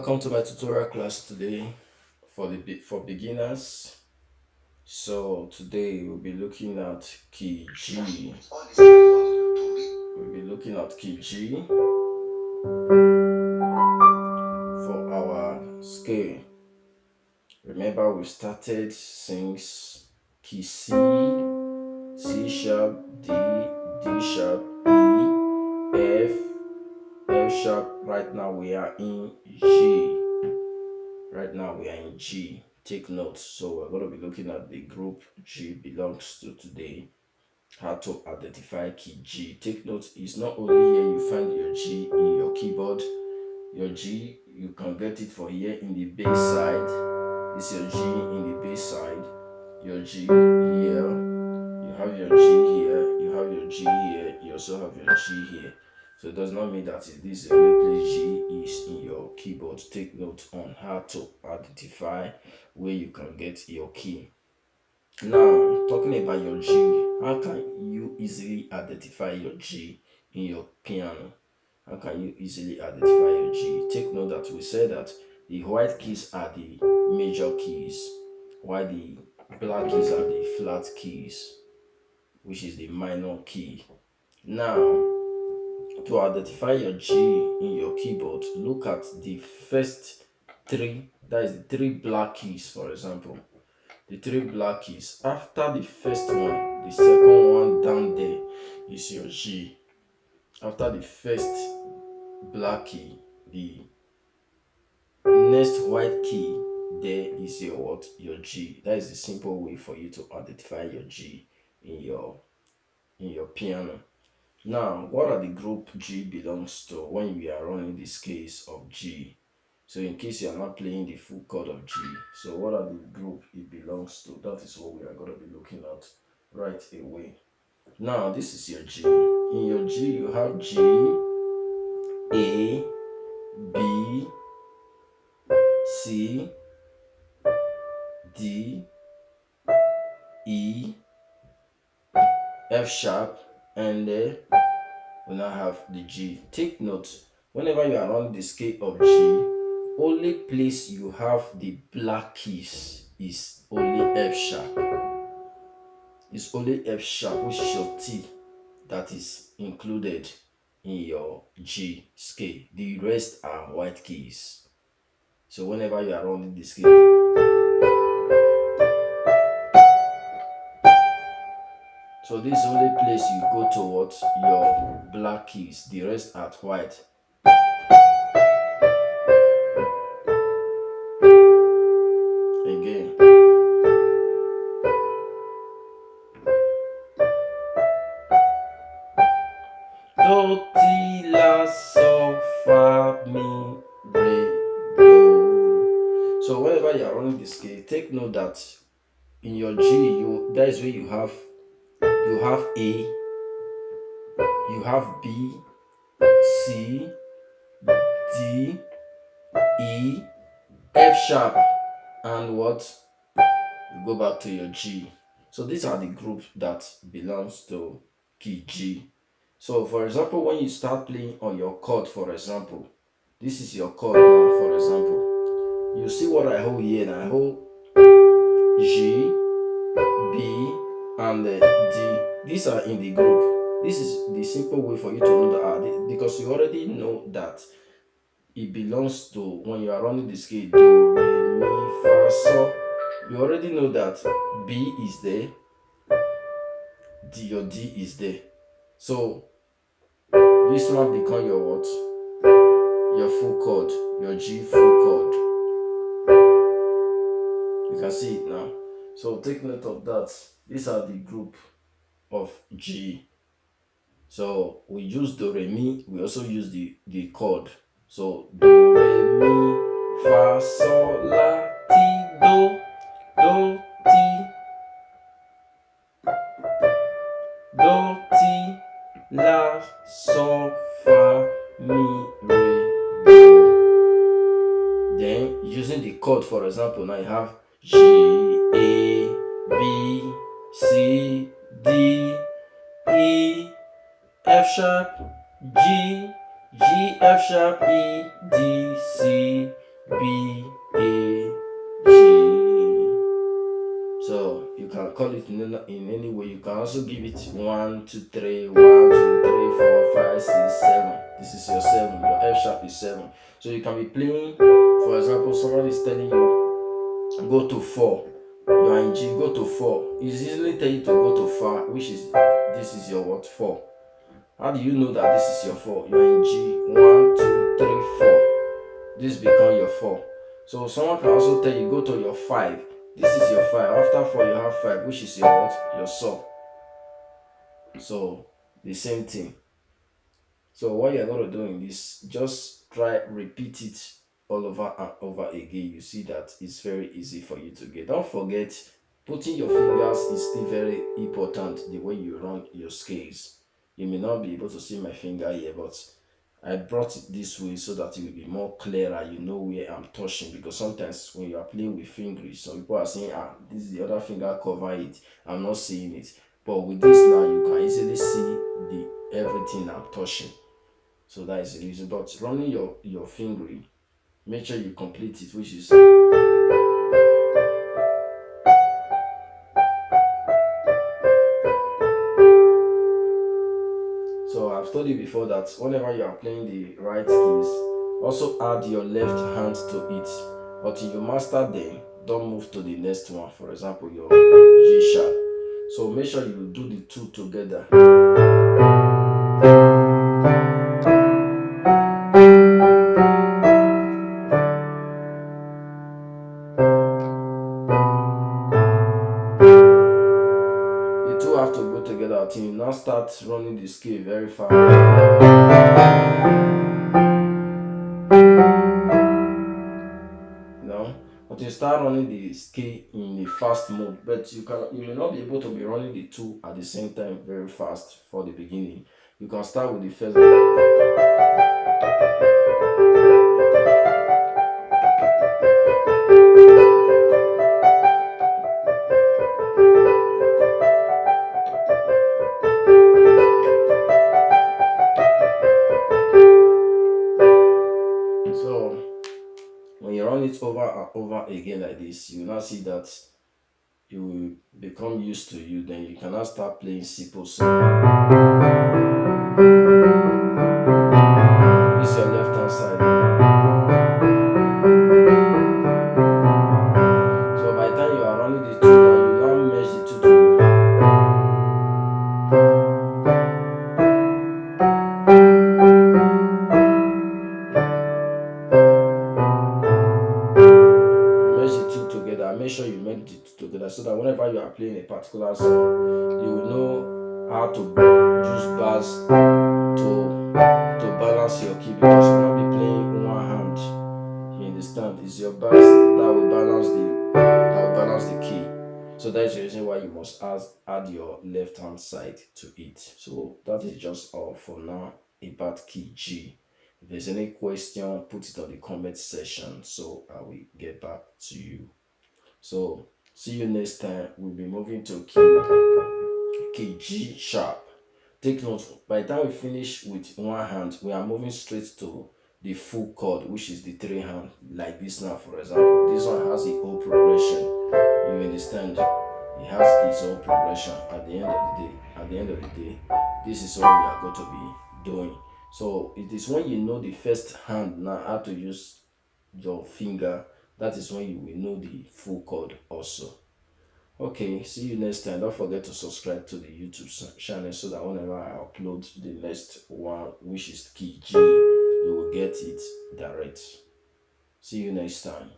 Welcome to my tutorial class today for beginners. So today we'll be looking at key G. We'll be looking at key G for our scale. Remember we started since key C, C sharp, D, D sharp, E, F, F sharp. Right now we are in G. Take note. So we're going to be looking at the group G belongs to today. How to identify key G. Take note, it's not only here you find your G in your keyboard. Your G, you can get it for here in the bass side. It's your G in the bass side. Your G here. You have your G here. You have your G here. You also have your G here. So it does not mean that this only place G is in your keyboard. Take note on how to identify where you can get your key. Now, talking about your G, how can you easily identify your G in your piano? How can you easily identify your G? Take note that we said that the white keys are the major keys, while the black keys are the flat keys, which is the minor key. Now, to identify your G in your keyboard, look at the first three, that is the three black keys, for example. The three black keys. After the first one, the second one down there is your G. After the first black key, the next white key there is your what? Your G. That is the simple way for you to identify your G in your piano. Now, what are the group G belongs to when we are running this case of G? So in case you are not playing the full chord of G, so what are the group it belongs to? That is what we are going to be looking at right away. Now, this is your G. In your G, you have G, A, B, C, D, E, F sharp, and we now have the G. Take note, whenever you are on the scale of G, only place you have the black keys is only F sharp. It's only F sharp, which is your T, that is included in your G scale. The rest are white keys. So whenever you are on the scale, so this is only place you go towards your black keys. The rest are white. Again. Do, ti, la, sol, fa, mi, re, do. So whenever you are running the scale, take note that in your G, that is where you have A, you have B, C, D, E, F sharp, and what? You go back to your G. So these are the group that belongs to key G. So for example, when you start playing on your chord, for example, this is your chord now, for example. You see what I hold here, and I hold G, B, and D. These are in the group. This is the simple way for you to know that because you already know that it belongs to, when you are running the scale, do, re, mi, fa, sol. You already know that B is there, your D is there. So this one become your what? Your full chord, your G full chord. You can see it now. So take note of that. These are the group of G. So we use do, re, mi. We also use the chord. So do, re, mi, fa, sol, la, ti, do, ti, do, ti, la, sol, fa, mi, re, do. Then using the chord, for example, now you have G, A, B, C, D, E, F sharp, G, G, F sharp, E, D, C, B, A, G. So you can call it in any way. You can also give it 1, 2, 3, 1, 2, 3, 4, 5, 6, 7. This is your 7. Your F sharp is 7. So you can be playing, for example, someone is telling you go to 4. You are in G, go to 4. It's easily tell you to go to 4, which is this is your what 4. How do you know that this is your 4? You are in G, 1, 2, 3, 4. This become your 4. So someone can also tell you go to your 5. This is your 5. After 4 you have 5, which is your what? Your saw. So the same thing. So what you're going to do in this, just try repeat it all over and over again. You see that it's very easy for you to get. Don't forget, putting your fingers is still very important the way you run your scales. You may not be able to see my finger here, but I brought it this way so that it will be more clearer. You know where I'm touching, because sometimes when you are playing with fingers, some people are saying, this is the other finger, cover it. I'm not seeing it. But with this now, you can easily see the everything I'm touching. So that is the reason. But running your finger, make sure you complete it, which is so I've told you before that whenever you are playing the right keys, also add your left hand to it. But if you master them, don't move to the next one. For example, your G sharp. So make sure you do the two together. The two have to go together until you now start running the scale very fast. But you start running the scale in a fast mode, but you may not be able to be running the two at the same time very fast for the beginning. You can start with the first so when you run it over and over again like this, you will now see that you will become used to you. Then you can now start playing simple song. This is your left hand side. So by the time you are running the two now, you now merge the two together. Merge the two together. Make sure you merge the two together so that whenever you are playing a particular song, you will know how to use bars to balance your key, because you will not be playing in one hand. You understand? It's your bars that will balance the key. So that's the reason why you must add your left hand side to it. So that is just all for now about key G. If there's any question, put it on the comment section so I will get back to you. So see you next time. We'll be moving to key G sharp. Take note, by the time we finish with one hand, we are moving straight to the full chord, which is the 3 hand, like this now. For example, this one has the whole progression. You understand? It has its own progression. At the end of the day, this is what we are going to be doing. So it is when you know the first hand now how to use your finger, that is when you will know the full chord also. Okay, see you next time. Don't forget to subscribe to the YouTube channel so that whenever I upload the next one, which is key G, you will get it direct. See you next time.